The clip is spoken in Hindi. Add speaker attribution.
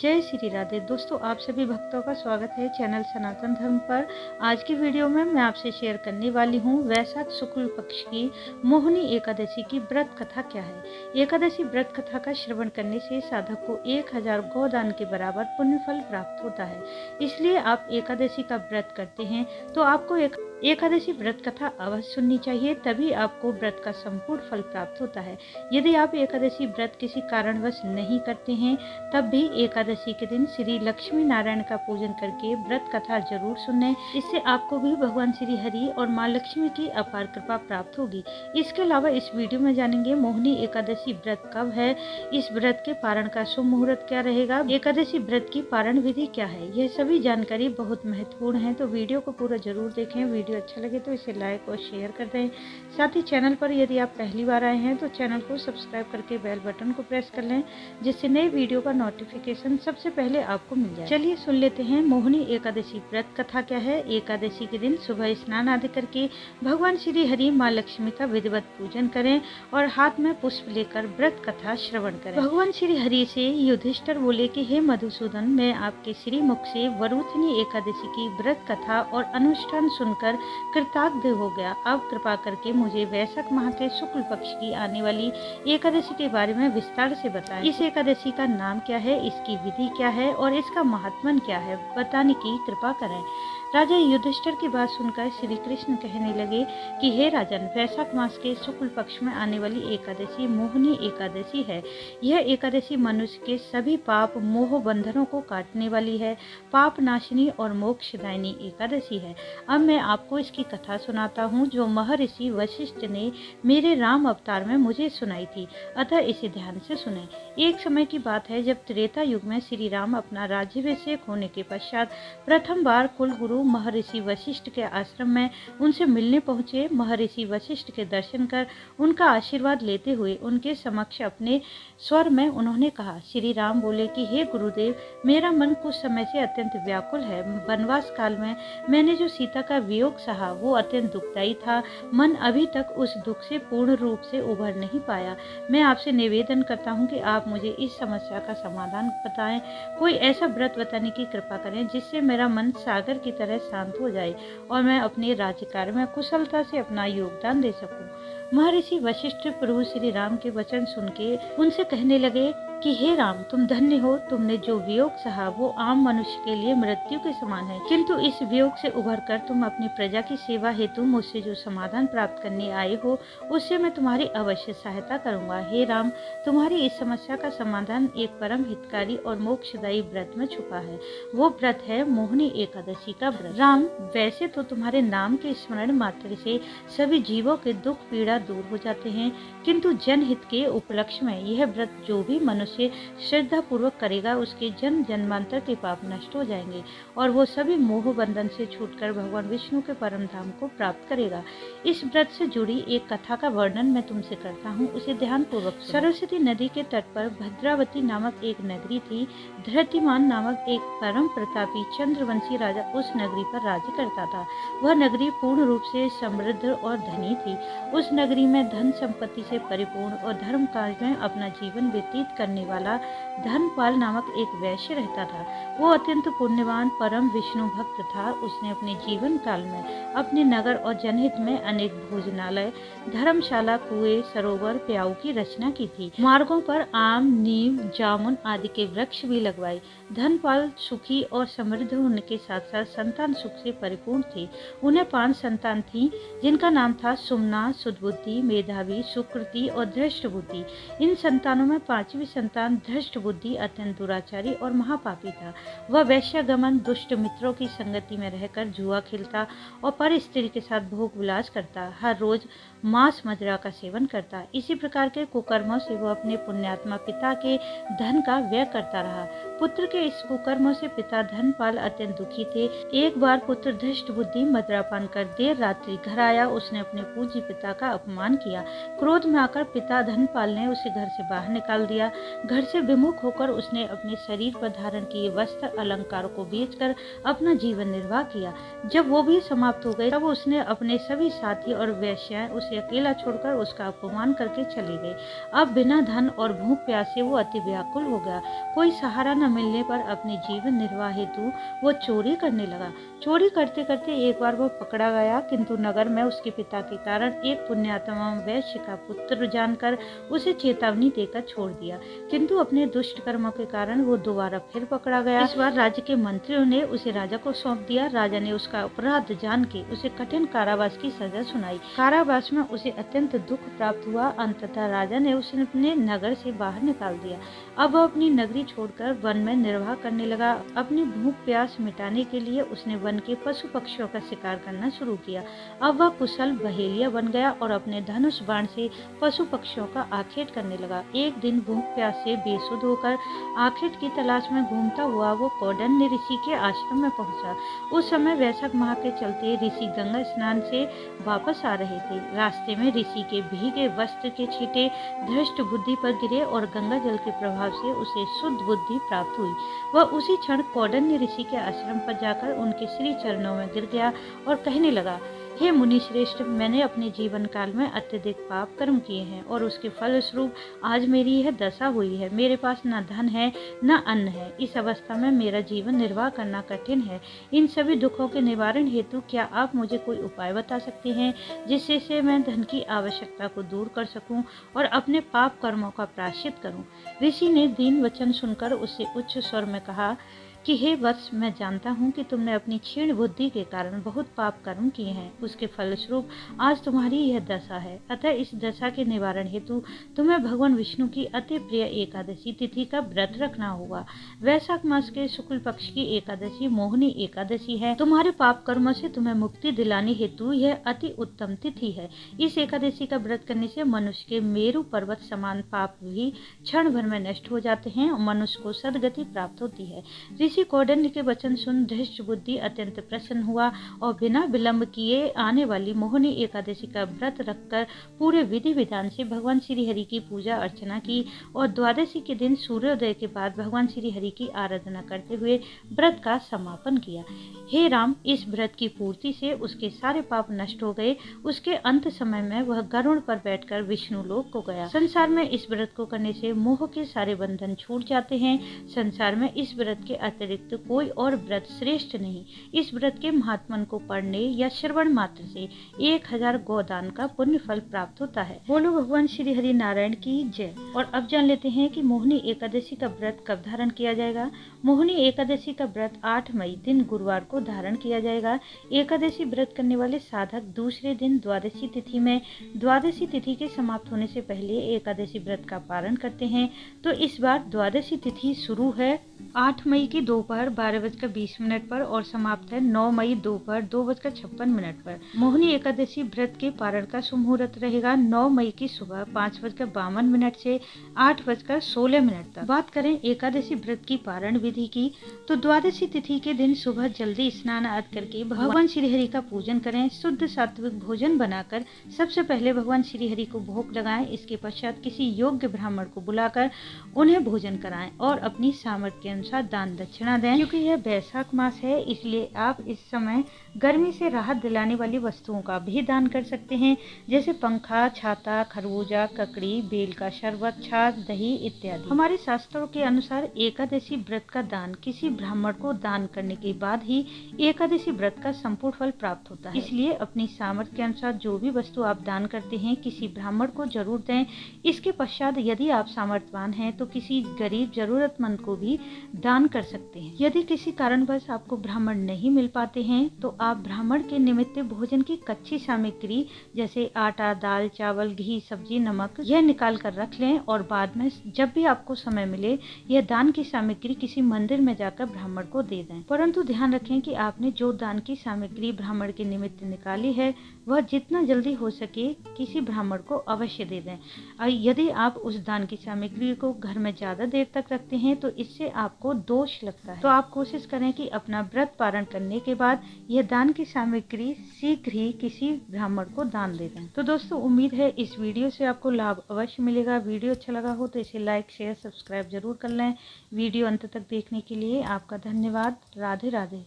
Speaker 1: जय श्री राधे। दोस्तों, आप सभी भक्तों का स्वागत है चैनल सनातन धर्म पर। आज की वीडियो में मैं आपसे शेयर करने वाली हूँ वैशाख शुक्ल पक्ष की मोहिनी एकादशी की व्रत कथा क्या है। एकादशी व्रत कथा का श्रवण करने से साधक को 1000 गोदान के बराबर पुण्य फल प्राप्त होता है। इसलिए आप एकादशी का व्रत करते हैं तो आपको एकादशी व्रत कथा अवश्य सुननी चाहिए, तभी आपको व्रत का संपूर्ण फल प्राप्त होता है। यदि आप एकादशी व्रत किसी कारणवश नहीं करते हैं तब भी एकादशी के दिन श्री लक्ष्मी नारायण का पूजन करके व्रत कथा जरूर सुनें। इससे आपको भी भगवान श्री हरि और माँ लक्ष्मी की अपार कृपा प्राप्त होगी। इसके अलावा इस वीडियो में जानेंगे मोहिनी एकादशी व्रत कब है, इस व्रत के पारण का शुभ मुहूर्त क्या रहेगा, एकादशी व्रत की पारण विधि क्या है। यह सभी जानकारी बहुत महत्वपूर्ण है, तो वीडियो को पूरा जरूर देखें। वीडियो अच्छा लगे तो इसे लाइक और शेयर कर दें। साथ ही चैनल पर यदि आप पहली बार आए हैं तो चैनल को सब्सक्राइब करके बेल बटन को प्रेस कर लें, जिससे नए वीडियो का नोटिफिकेशन सबसे पहले आपको मिल जाए। चलिए सुन लेते हैं मोहिनी एकादशी व्रत कथा क्या है। एकादशी के दिन सुबह स्नान आदि करके भगवान श्री हरि माँ लक्ष्मी का विधिवत पूजन करें और हाथ में पुष्प लेकर व्रत कथा श्रवण करें। भगवान श्री हरि से युधिष्ठिर बोले कि हे मधुसूदन, मैं आपके श्री मुख से वरुथिनी एकादशी की व्रत कथा और अनुष्ठान सुनकर कृतज्ञ हो गया। अब कृपा करके मुझे वैशाख माह के शुक्ल पक्ष की आने वाली एकादशी के बारे में विस्तार से बताएं। इस एकादशी का नाम क्या है, इसकी विधि क्या है और इसका महात्म्य क्या है, बताने की कृपा करें। राजा युधिष्ठिर की बात सुनकर श्री कृष्ण कहने लगे कि हे राजन, वैशाख मास के शुक्ल पक्ष में आने वाली एकादशी मोहिनी एकादशी है। यह एकादशी मनुष्य के सभी पाप मोह बंधनों को काटने वाली है, पाप नाशिनी और मोक्षदायिनी एकादशी है। अब मैं आपको इसकी कथा सुनाता हूँ जो महर्षि वशिष्ठ ने मेरे राम अवतार में मुझे सुनाई थी, अतः इसे ध्यान से सुने। एक समय की बात है जब त्रेता युग में श्री राम अपना राज्याभिषेक होने के पश्चात प्रथम बार कुल गुरु महर्षि वशिष्ठ के आश्रम में उनसे मिलने पहुंचे। महर्षि वशिष्ठ के दर्शन कर उनका आशीर्वाद लेते हुए उनके समक्ष अपने स्वर में उन्होंने कहा। श्री राम बोले कि हे गुरुदेव, मेरा मन कुछ समय से अत्यंत व्याकुल है। वनवास काल में मैंने जो सीता का वियोग सहा वो अत्यंत दुखदायी था। मन अभी तक उस दुख से पूर्ण रूप से उभर नहीं पाया। मैं आपसे निवेदन करता हूँ कि आप मुझे इस समस्या का समाधान बताएं। कोई ऐसा व्रत बताने की कृपा करें जिससे मेरा मन सागर की तरह शांत हो जाए और मैं अपने राज्य कार्य में कुशलता से अपना योगदान दे सकूं। महर्षि वशिष्ठ प्रभु श्री राम के वचन सुन के उनसे कहने लगे कि हे राम, तुम धन्य हो। तुमने जो वियोग सहा वो आम मनुष्य के लिए मृत्यु के समान है, किंतु इस वियोग से उभरकर तुम अपनी प्रजा की सेवा हेतु मुझसे जो समाधान प्राप्त करने आए हो उससे मैं तुम्हारी अवश्य सहायता करूंगा। हे राम, तुम्हारी इस समस्या का समाधान एक परम हितकारी और मोक्षदायी व्रत में छुपा है। वो व्रत है मोहिनी एकादशी का व्रत। राम, वैसे तो तुम्हारे नाम के स्मरण मात्र से सभी जीवों के दुख पीड़ा दूर हो जाते हैं, किंतु जनहित के उपलक्ष्य में यह व्रत जो भी मनुष्य श्रद्धा पूर्वक करेगा उसके जन्म जन्मांतर के पाप नष्ट हो जाएंगे और वो सभी मोह बंधन से छूटकर भगवान विष्णु के परम धाम को प्राप्त करेगा। इस व्रत से जुड़ी एक कथा का वर्णन मैं तुमसे करता हूँ, उसे ध्यान पूर्वक सुनो। सरस्वती नदी के तट पर भद्रावती नामक एक नगरी थी। धृतिमान नामक एक परम प्रतापी चंद्रवंशी राजा उस नगरी पर राज्य करता था। वह नगरी पूर्ण रूप से समृद्ध और धनी थी। उस नगरी में धन संपत्ति से परिपूर्ण और धर्म कार्य में अपना जीवन व्यतीत करने वाला धनपाल नामक एक वैश्य रहता था। वो अत्यंत पुण्यवान परम विष्णु भक्त था। उसने अपने जीवन काल में अपने नगर और जनहित में अनेक भोजनालय, धर्मशाला, कुएं, सरोवर, प्याऊ की रचना की थी। मार्गों पर आम, नीम, जामुन आदि के वृक्ष भी लगवाए। धनपाल सुखी और समृद्ध होने के साथ साथ संतान सुख से परिपूर्ण थे। उन्हें 5 संतान थी, जिनका नाम था सुमना, सुदबुद्धि, मेधावी, सुकृति और धृष्ट बुद्धि। इन संतानों में 5वीं संतान धृष्ट बुद्धि अत्यंत दुराचारी और महापापी था। वह वैश्यगमन, दुष्ट मित्रों की संगति में रहकर जुआ खेलता और पर स्त्री के साथ भोग विलास करता। हर रोज मांस मदिरा का सेवन करता। इसी प्रकार के कुकर्मों से वह अपने पुण्यात्मा पिता के धन का व्यय करता रहा। पुत्र के इस कुकर्मों से पिता धनपाल अत्यंत दुखी थे। एक बार पुत्र धृष्ट बुद्धि मदिरापान कर देर रात्रि घर आया। उसने अपने पूज्य पिता का अपमान किया। क्रोध में आकर पिता धनपाल ने उसे घर से बाहर निकाल दिया। घर से विमुख होकर उसने अपने शरीर पर धारण किए वस्त्र अलंकार को बेचकर अपना जीवन निर्वाह किया। जब वो भी समाप्त हो गए तब उसने अपने सभी साथी और वेश्याएं उसे अकेला छोड़कर उसका अपमान करके चले गए। अब बिना धन और भूख प्यास से वो अति व्याकुल हो गया। कोई सहारा न मिलने पर अपने जीवन निर्वाह हेतु वो चोरी करने लगा। चोरी करते करते एक बार वो पकड़ा गया, किंतु नगर में उसके पिता के कारण एक पुण्यात्मा वैश्य का पुत्र जानकर उसे चेतावनी देकर छोड़ दिया, किंतु अपने दुष्ट कर्मों के कारण वो दोबारा फिर पकड़ा गया। इस बार राज्य के मंत्रियों ने उसे राजा को सौंप दिया। राजा ने उसका अपराध जान के उसे कठिन कारावास की सजा सुनाई। कारावास में उसे अत्यंत दुख प्राप्त हुआ। अंततः राजा ने उसे अपने नगर से बाहर निकाल दिया। अब वह अपनी नगरी छोड़कर वन में निर्वाह करने लगा। अपनी भूख प्यास मिटाने के लिए उसने वन के पशु पक्षियों का शिकार करना शुरू किया। अब वह कुशल बहेलिया बन गया और अपने धनुष बाण से पशु पक्षियों का आखेट करने लगा। एक दिन भूख प्यास से बेसुध होकर आखेट की तलाश में घूमता हुआ वो कौंडिन्य ऋषि के आश्रम में पहुंचा। उस समय वैशाख माह के चलते ऋषि गंगा स्नान से वापस आ रहे थे। रास्ते में ऋषि के भीगे वस्त्र के छींटे धृष्ट बुद्धि पर गिरे और गंगा जल के प्रभाव से उसे शुद्ध बुद्धि प्राप्त हुई। वह उसी क्षण कौंडिन्य ऋषि के आश्रम पर जाकर उनके श्री चरणों में गिर गया और कहने लगा, हे मुनि श्रेष्ठ, मैंने अपने जीवन काल में अत्यधिक पाप कर्म किए हैं और उसके फलस्वरूप आज मेरी यह दशा हुई है। मेरे पास न धन है न अन्न है। इस अवस्था में मेरा जीवन निर्वाह करना कठिन है। इन सभी दुखों के निवारण हेतु क्या आप मुझे कोई उपाय बता सकते हैं जिससे से मैं धन की आवश्यकता को दूर कर सकूं और अपने पाप कर्मों का प्रायश्चित करूं? ऋषि ने दीन वचन सुनकर उससे उच्च स्वर में कहा कि हे वत्स, मैं जानता हूँ कि तुमने अपनी क्षीण बुद्धि के कारण बहुत पाप कर्म किए हैं। उसके फलस्वरूप आज तुम्हारी यह दशा है। अतः इस दशा के निवारण हेतु तुम्हें भगवान विष्णु की अति प्रिय एकादशी तिथि का व्रत रखना होगा। वैशाख मास के शुक्ल पक्ष की एकादशी मोहिनी एकादशी है। तुम्हारे पाप कर्मों से तुम्हें मुक्ति दिलाने हेतु यह अति उत्तम तिथि है। इस एकादशी का व्रत करने से मनुष्य के मेरु पर्वत समान पाप भी क्षण भर में नष्ट हो जाते हैं और मनुष्य को सदगति प्राप्त होती है। ऋषि कौंडिन्य के वचन सुन धृष्ट बुद्धि अत्यंत प्रसन्न हुआ और बिना विलंब किए आने वाली मोहिनी एकादशी का व्रत रखकर पूरे विधि विधान से भगवान श्री हरि की पूजा अर्चना की और द्वादशी के दिन सूर्योदय के बाद भगवान श्री हरि की आराधना करते हुए व्रत का समापन किया। हे राम, इस व्रत की पूर्ति से उसके सारे पाप नष्ट हो गए। उसके अंत समय में वह गरुड़ पर बैठकर विष्णु लोक को गया। संसार में इस व्रत को करने से मोह के सारे बंधन छूट जाते हैं। संसार में इस व्रत के अतिरिक्त कोई और व्रत श्रेष्ठ नहीं। इस व्रत के महात्मन को पढ़ने या श्रवण मात्र से 1000 गोदान का पुण्य फल प्राप्त होता है। बोलो भगवान श्री हरि नारायण की जय। और अब जान लेते हैं कि मोहिनी एकादशी का व्रत कब धारण किया जाएगा। मोहिनी एकादशी का व्रत 8 मई दिन गुरुवार को धारण किया जाएगा। एकादशी व्रत करने वाले साधक दूसरे दिन द्वादशी तिथि में द्वादशी तिथि के समाप्त होने से पहले एकादशी व्रत का पारण करते हैं। तो इस बार द्वादशी तिथि शुरू है 8 मई की दोपहर 12:20 पर और समाप्त है 9 मई दोपहर 2:56 पर। मोहिनी एकादशी व्रत के पारण का शुभ मुहूर्त रहेगा 9 मई की सुबह 5:52 से 8:16 तक। बात करें एकादशी व्रत की पारण विधि की, तो द्वादशी तिथि के दिन सुबह जल्दी स्नान आदि करके भगवान श्री हरि का पूजन करें। शुद्ध सात्विक भोजन बनाकर सबसे पहले भगवान श्री हरि को भोग लगाएं। इसके पश्चात किसी योग्य ब्राह्मण को बुलाकर उन्हें भोजन कराएं और अपनी सामर्थ्य के अनुसार दान दक्षिणा दें। क्योंकि यह वैशाख मास है, इसलिए आप इस समय गर्मी से राहत दिलाने वाली वस्तुओं का भी दान कर सकते हैं, जैसे पंखा, छाता, खरबूजा, ककड़ी, बेल का शरबत, छाछ, दही इत्यादि। हमारे शास्त्रों के अनुसार एकादशी व्रत का दान किसी ब्राह्मण को दान करने के बाद ही एकादशी व्रत का संपूर्ण फल प्राप्त होता है। इसलिए अपनी सामर्थ्य के अनुसार जो भी वस्तु आप दान करते हैं किसी ब्राह्मण को जरूर दें। इसके पश्चात यदि आप सामर्थ्यवान हैं तो किसी गरीब जरूरतमंद को भी दान कर सकते हैं। यदि किसी कारणवश आपको ब्राह्मण नहीं मिल पाते हैं तो आप ब्राह्मण के निमित्त भोजन की कच्ची सामग्री जैसे आटा, दाल, चावल, घी, सब्जी, नमक यह निकाल कर रख लें और बाद में जब भी आपको समय मिले यह दान की सामग्री किसी मंदिर में जाकर ब्राह्मण को दे दें। परंतु ध्यान रखें कि आपने जो दान की सामग्री ब्राह्मण के निमित्त निकाली है वह जितना जल्दी हो सके किसी ब्राह्मण को अवश्य दे दें। यदि आप उस दान की सामग्री को घर में ज्यादा देर तक रखते हैं तो इससे आपको दोष लगता है। तो आप कोशिश करें कि अपना व्रत पारण करने के बाद यह दान की सामग्री शीघ्र ही किसी ब्राह्मण को दान दे दें। तो दोस्तों, उम्मीद है इस वीडियो से आपको लाभ अवश्य मिलेगा। वीडियो अच्छा लगा हो तो इसे लाइक, शेयर, सब्सक्राइब जरूर कर लें। वीडियो अंत तक देखने के लिए आपका धन्यवाद। राधे राधे।